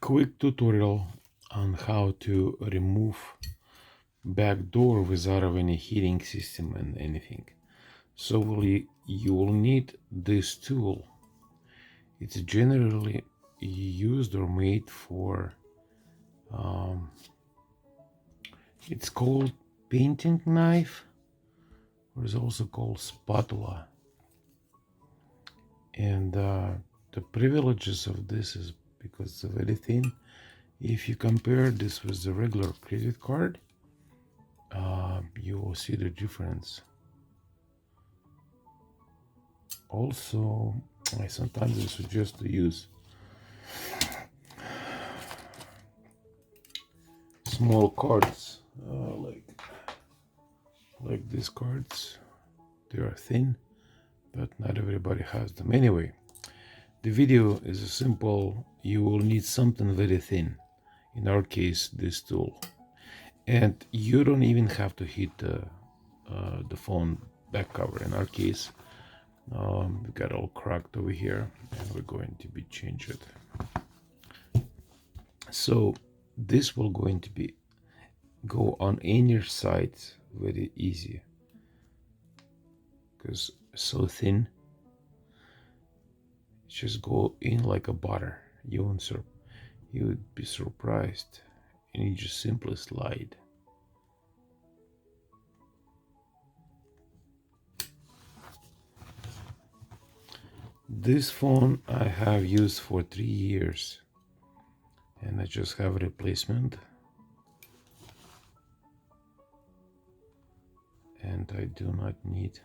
quick tutorial on how to remove back door without any heating system and anything. So you will need this tool. It's generally used or made for it's called painting knife, or it's also called spatula. And the privileges of this is because it's very thin. If you compare this with the regular credit card, you will see the difference. Also, I sometimes suggest to use small cards, like these cards. They are thin, but not everybody has them. Anyway, the video is simple. You will need something very thin. In our case, this tool. And you don't even have to hit the phone back cover. In our case, we got all cracked over here, and we're going to be change it. So this will going to be go on any side very easy because so thin. Just go in like a butter. You would be surprised, and you just simply slide. This phone I have used for 3 years, and I just have a replacement, and I do not need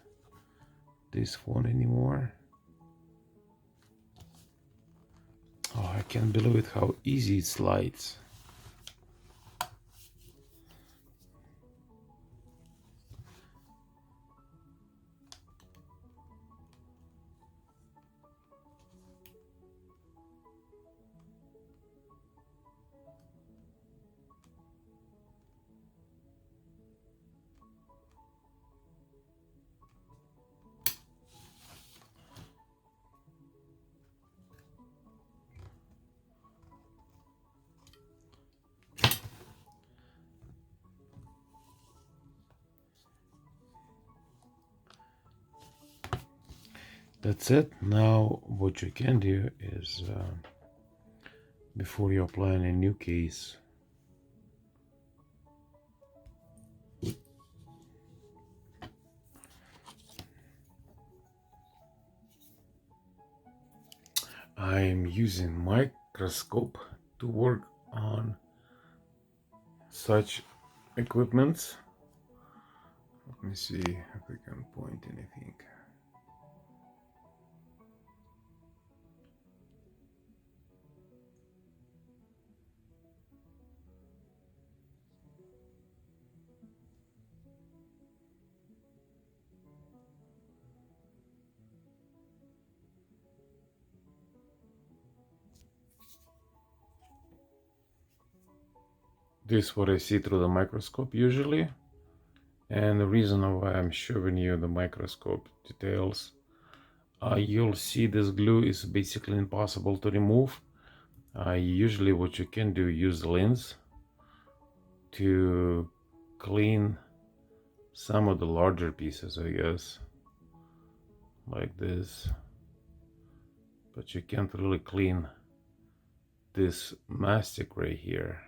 this phone anymore. Oh, I can't believe it how easy it slides. That's it. Now what you can do is before you apply a new case, I'm using microscope to work on such equipments. Let me see if we can point anything. This is what I see through the microscope usually, and the reason why I'm showing you the microscope details, you'll see this glue is basically impossible to remove. Usually what you can do, use the lens to clean some of the larger pieces, I guess, like this, but you can't really clean this mastic right here,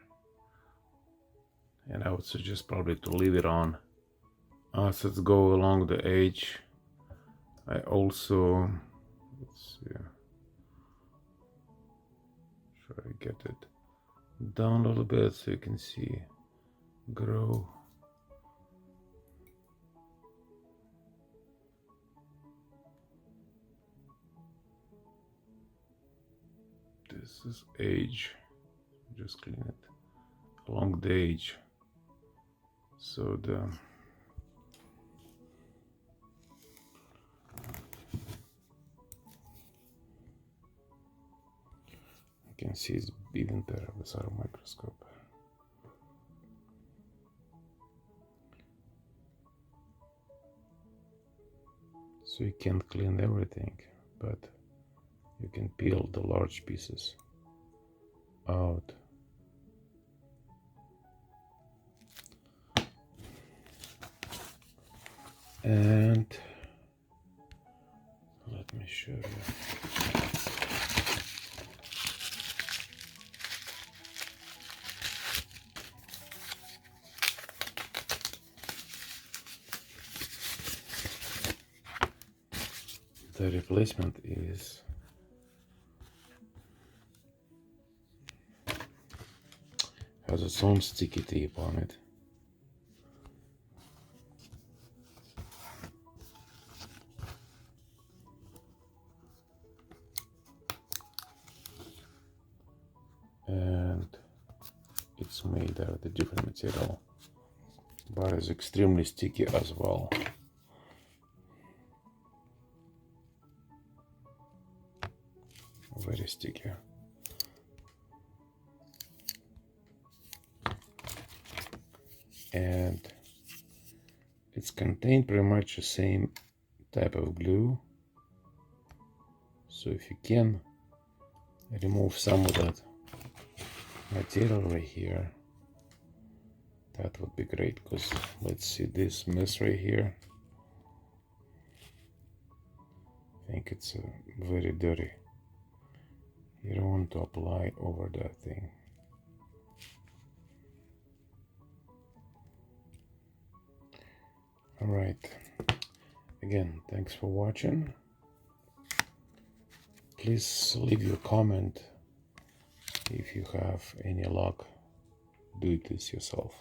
and I would suggest probably to leave it on. So let's go along the edge. I also, let's see, try to get it down a little bit so you can see grow. This is edge, just clean it along the edge, so the you can see it's even better without a microscope. So you can't clean everything, but you can peel the large pieces. out. And let me show you. The replacement has its own sticky tape on it. And it's made out of a different material, but it's extremely sticky as well. Very sticky. And it's contained pretty much the same type of glue. So if you can remove some of that material right here, that would be great, because let's see this mess right here. I think it's very dirty. You don't want to apply over that thing. Alright, again, thanks for watching. Please leave your comment if you have any luck. Do this yourself.